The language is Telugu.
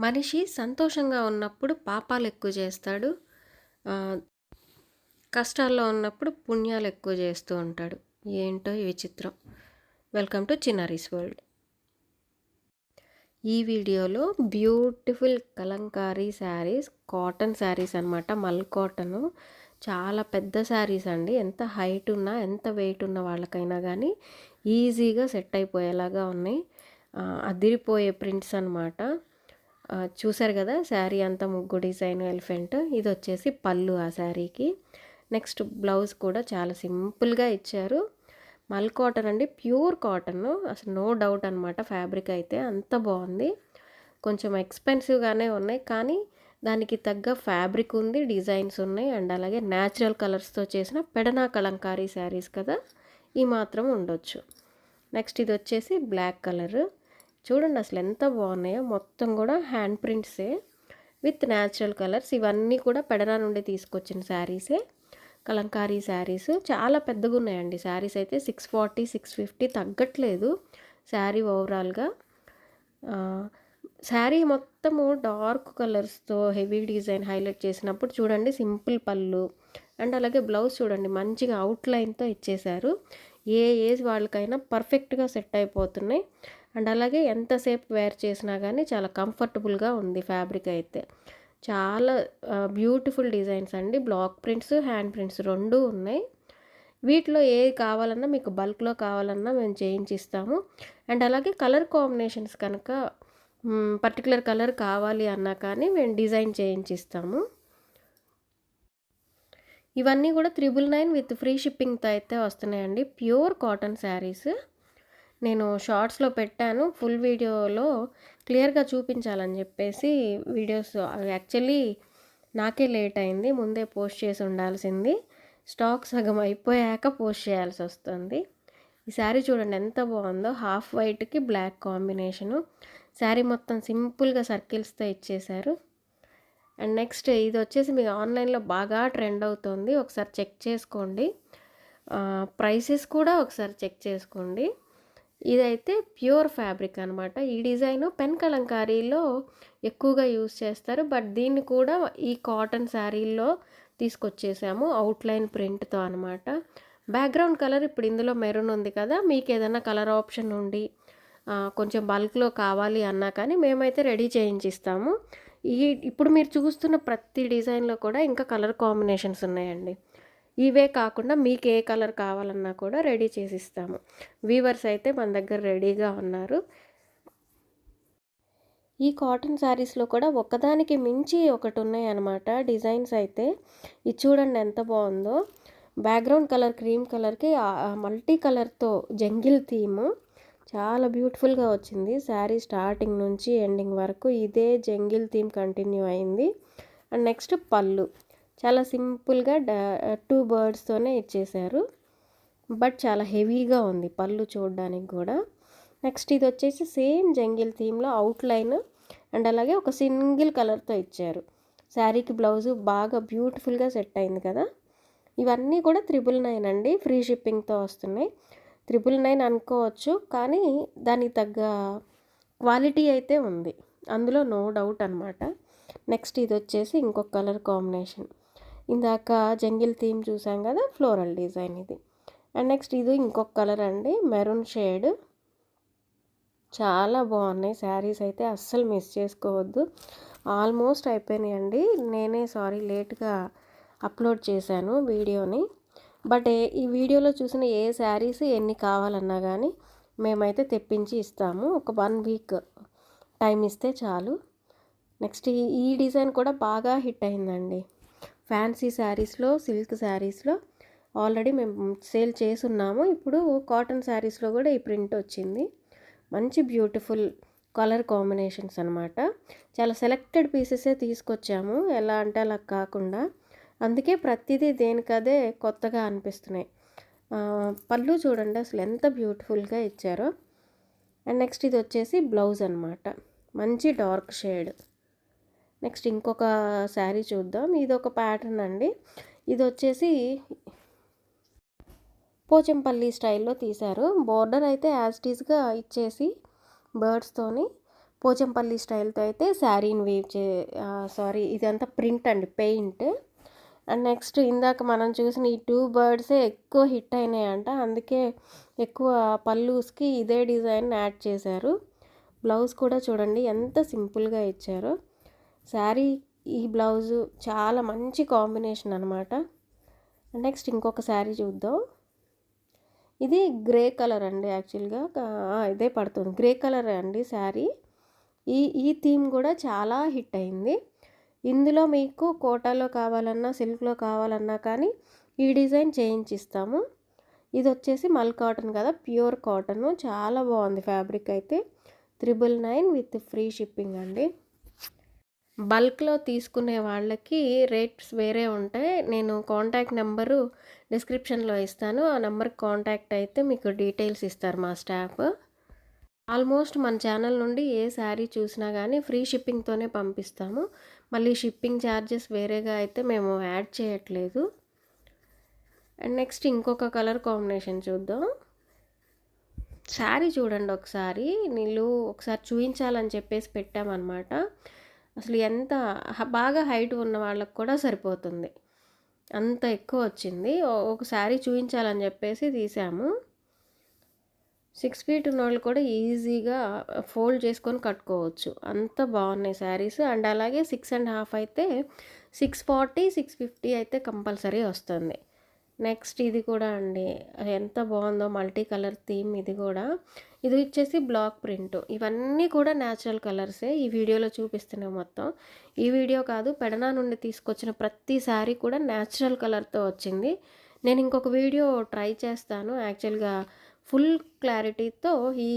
మనిషి సంతోషంగా ఉన్నప్పుడు పాపాలు ఎక్కువ చేస్తాడు. ఆహ్, కష్టాల్లో ఉన్నప్పుడు పుణ్యాలు ఎక్కువ చేస్తూ ఉంటాడు. ఏంటో ఈ విచిత్రం. Welcome to Chinnari's world. ఈ వీడియోలో బ్యూటిఫుల్ కలంకారీ శారీస్, కాటన్ శారీస్ అనమాట. మల్ కాటను. చాలా పెద్ద శారీస్ అండి. ఎంత హైట్ ఉన్నా, ఎంత వెయిట్ ఉన్న వాళ్ళకైనా కానీ ఈజీగా సెట్ అయిపోయేలాగా ఉన్నాయి. అదిరిపోయే ప్రింట్స్ అనమాట. చూసారు కదా, శారీ అంతా ముగ్గు డిజైన్ ఎలిఫెంట్. ఇది వచ్చేసి పళ్ళు ఆ శారీకి. నెక్స్ట్ బ్లౌజ్ కూడా చాలా సింపుల్గా ఇచ్చారు. మల్ కాటన్ అండి, ప్యూర్ కాటన్, అసలు నో డౌట్ అనమాట. ఫ్యాబ్రిక్ అయితే అంత బాగుంది. కొంచెం ఎక్స్పెన్సివ్గానే ఉన్నాయి, కానీ దానికి తగ్గ ఫ్యాబ్రిక్ ఉంది, డిజైన్స్ ఉన్నాయి. అండ్ అలాగే న్యాచురల్ కలర్స్తో చేసిన పెడనా కలంకారీ శారీస్ కదా, ఈ మాత్రం ఉండొచ్చు. నెక్స్ట్ ఇది వచ్చేసి బ్లాక్ కలర్. చూడండి అసలు ఎంత బాగున్నాయో. మొత్తం కూడా హ్యాండ్ ప్రింట్సే విత్ న్యాచురల్ కలర్స్. ఇవన్నీ కూడా పెడనా నుండి తీసుకొచ్చిన శారీసే, కలంకారీ శారీస్. చాలా పెద్దగా ఉన్నాయండి శారీస్ అయితే. 640, 650 తగ్గట్లేదు శారీ ఓవరాల్గా. శారీ మొత్తము డార్క్ కలర్స్తో హెవీ డిజైన్ హైలైట్ చేసినప్పుడు చూడండి, సింపుల్ పళ్ళు అండ్ అలాగే బ్లౌజ్ చూడండి మంచిగా అవుట్లైన్తో ఇచ్చేశారు. ఏ ఏజ్ వాళ్ళకైనా పర్ఫెక్ట్గా సెట్ అయిపోతున్నాయి. అండ్ అలాగే ఎంతసేపు వేర్ చేసినా కానీ చాలా కంఫర్టబుల్గా ఉంది ఫ్యాబ్రిక్ అయితే. చాలా బ్యూటిఫుల్ డిజైన్స్ అండి. బ్లాక్ ప్రింట్స్, హ్యాండ్ ప్రింట్స్ రెండూ ఉన్నాయి. వీటిలో ఏది కావాలన్నా, మీకు బల్క్లో కావాలన్నా మేము చేయించిస్తాము. అండ్ అలాగే కలర్ కాంబినేషన్స్ కనుక పర్టికులర్ కలర్ కావాలి అన్నా కానీ మేము డిజైన్ చేయించిస్తాము. ఇవన్నీ కూడా 999 విత్ ఫ్రీ షిప్పింగ్తో అయితే వస్తున్నాయండి. Pure cotton saris. నేను షార్ట్స్లో పెట్టాను, ఫుల్ వీడియోలో క్లియర్గా చూపించాలని చెప్పేసి వీడియోస్. యాక్చువల్లీ నాకే లేట్ అయింది, ముందే పోస్ట్ చేసి ఉండాల్సింది. స్టాక్ సగం అయిపోయాక పోస్ట్ చేయాల్సి వస్తుంది. ఈ శారీ చూడండి ఎంత బాగుందో. హాఫ్ వైట్కి బ్లాక్ కాంబినేషను. శారీ మొత్తం సింపుల్గా సర్కిల్స్తో ఇచ్చేశారు. అండ్ నెక్స్ట్ ఇది వచ్చేసి మీకు ఆన్లైన్లో బాగా ట్రెండ్ అవుతుంది, ఒకసారి చెక్ చేసుకోండి. ప్రైసెస్ కూడా ఒకసారి చెక్ చేసుకోండి. ఇదైతే ప్యూర్ ఫ్యాబ్రిక్ అనమాట. ఈ డిజైన్ పెన్ కలంకారీలో ఎక్కువగా యూజ్ చేస్తారు, బట్ దీన్ని కూడా ఈ కాటన్ శారీల్లో తీసుకొచ్చేసాము అవుట్లైన్ ప్రింట్తో అనమాట. బ్యాక్గ్రౌండ్ కలర్ ఇప్పుడు ఇందులో మెరూన్ ఉంది కదా, మీకు ఏదైనా కలర్ ఆప్షన్ ఉండి కొంచెం బల్క్లో కావాలి అన్నా కానీ మేమైతే రెడీ చేయించిస్తాము. ఇప్పుడు మీరు చూస్తున్న ప్రతి డిజైన్లో కూడా ఇంకా కలర్ కాంబినేషన్స్ ఉన్నాయండి. ఇవే కాకుండా మీకు ఏ కలర్ కావాలన్నా కూడా రెడీ చేసిస్తాము. వీవర్స్ అయితే మన దగ్గర రెడీగా ఉన్నారు. ఈ కాటన్ శారీస్లో కూడా ఒకదానికి మించి ఒకటి ఉన్నాయి అన్నమాట డిజైన్స్ అయితే. ఇది చూడండి ఎంత బాగుందో. బ్యాక్గ్రౌండ్ కలర్ క్రీమ్ కలర్కి మల్టీ కలర్తో జంగిల్ థీమ్ చాలా బ్యూటిఫుల్గా వచ్చింది. శారీ స్టార్టింగ్ నుంచి ఎండింగ్ వరకు ఇదే జంగిల్ థీమ్ కంటిన్యూ అయింది. అండ్ నెక్స్ట్ పళ్ళు చాలా సింపుల్గా 2 బర్డ్స్తోనే ఇచ్చేశారు, బట్ చాలా హెవీగా ఉంది పళ్ళు చూడడానికి కూడా. నెక్స్ట్ ఇది వచ్చేసి సేమ్ జంగిల్ థీమ్లో అవుట్లైన్ అండ్ అలాగే ఒక సింగిల్ కలర్తో ఇచ్చారు. శారీకి బ్లౌజు బాగా బ్యూటిఫుల్గా సెట్ అయింది కదా. ఇవన్నీ కూడా 999 అండి, ఫ్రీ షిప్పింగ్తో వస్తున్నాయి. 999 అనుకోవచ్చు, కానీ దానికి తగ్గ క్వాలిటీ అయితే ఉంది, అందులో నో డౌట్ అనమాట. నెక్స్ట్ ఇది వచ్చేసి ఇంకొక కలర్ కాంబినేషన్. ఇందాక జంగిల్ థీమ్ చూసాం కదా, ఫ్లోరల్ డిజైన్ ఇది. అండ్ నెక్స్ట్ ఇది ఇంకొక కలర్ అండి, మెరూన్ షేడ్. చాలా బాగున్నాయి శారీస్ అయితే, అస్సలు మిస్ చేసుకోవద్దు. ఆల్మోస్ట్ అయిపోయినాయండి. నేనే లేట్గా అప్లోడ్ చేశాను వీడియోని. బట్ ఈ వీడియోలో చూసిన ఏ శారీస్ ఎన్ని కావాలన్నా కానీ మేమైతే తెప్పించి ఇస్తాము. ఒక 1 వీక్ టైం ఇస్తే చాలు. నెక్స్ట్ ఈ డిజైన్ కూడా బాగా హిట్ అయిందండి. ఫ్యాన్సీ శారీస్లో, సిల్క్ శారీస్లో ఆల్రెడీ మేము సేల్ చేసున్నాము. ఇప్పుడు కాటన్ శారీస్లో కూడా ఈ ప్రింట్ వచ్చింది. మంచి బ్యూటిఫుల్ కలర్ కాంబినేషన్స్ అనమాట. చాలా సెలెక్టెడ్ పీసెసే తీసుకొచ్చాము, ఎలా అంటే అలా కాకుండా. అందుకే ప్రతిదీ దేనికదే కొత్తగా అనిపిస్తున్నాయి. పళ్ళు చూడండి అసలు ఎంత బ్యూటిఫుల్గా ఇచ్చారో. అండ్ నెక్స్ట్ ఇది వచ్చేసి బ్లౌజ్ అనమాట, మంచి డార్క్ షేడ్. నెక్స్ట్ ఇంకొక శారీ చూద్దాం. ఇది ఒక ప్యాటర్న్ అండి. ఇది వచ్చేసి పోచంపల్లి స్టైల్లో తీశారు. బోర్డర్ అయితే యాజ్ టీజ్గా ఇచ్చేసి బర్డ్స్తోని పోచంపల్లి స్టైల్తో అయితే శారీని వీవ్ సారీ ఇదంతా ప్రింట్ అండి, పెయింట్. అండ్ నెక్స్ట్ ఇందాక మనం చూసిన ఈ 2 బర్డ్సే ఎక్కువ హిట్ అయినాయంట, అందుకే ఎక్కువ పల్లూస్కి ఇదే డిజైన్ యాడ్ చేశారు. బ్లౌజ్ కూడా చూడండి ఎంత సింపుల్గా ఇచ్చారో. శారీ ఈ బ్లౌజు చాలా మంచి కాంబినేషన్ అనమాట. నెక్స్ట్ ఇంకొక శారీ చూద్దాం. ఇది గ్రే కలర్ అండి, యాక్చువల్గా ఇదే పడుతుంది, గ్రే కలర్ అండి శారీ. ఈ థీమ్ కూడా చాలా హిట్ అయింది. ఇందులో మీకు కోటాలో కావాలన్నా సిల్క్లో కావాలన్నా కానీ ఈ డిజైన్ చేయించిస్తాము. ఇది వచ్చేసి మల్ కాటన్ కదా, ప్యూర్ కాటన్, చాలా బాగుంది ఫ్యాబ్రిక్ అయితే. 999 విత్ ఫ్రీ షిప్పింగ్ అండి. బల్క్లో తీసుకునే వాళ్ళకి రేట్స్ వేరే ఉంటాయి. నేను కాంటాక్ట్ నెంబరు డిస్క్రిప్షన్లో ఇస్తాను, ఆ నెంబర్కి కాంటాక్ట్ అయితే మీకు డీటెయిల్స్ ఇస్తారు మా స్టాఫ్. ఆల్మోస్ట్ మన ఛానల్ నుండి ఏ శారీ చూసినా కానీ ఫ్రీ షిప్పింగ్తోనే పంపిస్తాము. మళ్ళీ షిప్పింగ్ ఛార్జెస్ వేరేగా అయితే మేము యాడ్ చేయట్లేదు. అండ్ నెక్స్ట్ ఇంకొక కలర్ కాంబినేషన్ చూద్దాం. శారీ చూడండి ఒకసారి, నీళ్ళు ఒకసారి చూపించాలని చెప్పేసి పెట్టామన్నమాట. అసలు ఎంత బాగా హైట్ ఉన్న వాళ్ళకి కూడా సరిపోతుంది, అంత ఎక్కువ వచ్చింది. ఒక శారీ చూపించాలని చెప్పేసి తీసాము. 6 ఫీట్ ఉన్న వాళ్ళు కూడా ఈజీగా ఫోల్డ్ చేసుకొని కట్టుకోవచ్చు, అంత బాగున్నాయి శారీస్. అండ్ అలాగే 6.5 అయితే 640 650 అయితే కంపల్సరీ వస్తుంది. నెక్స్ట్ ఇది కూడా అండి, ఎంత బాగుందో, మల్టీ కలర్ థీమ్. ఇది వచ్చేసి బ్లాక్ ప్రింట్. ఇవన్నీ కూడా న్యాచురల్ కలర్సే ఈ వీడియోలో చూపిస్తున్నాయి మొత్తం. ఈ వీడియో కాదు, పెడనా నుండి తీసుకొచ్చిన ప్రతి శారీ కూడా న్యాచురల్ కలర్తో వచ్చింది. నేను ఇంకొక వీడియో ట్రై చేస్తాను, యాక్చువల్గా ఫుల్ క్లారిటీతో ఈ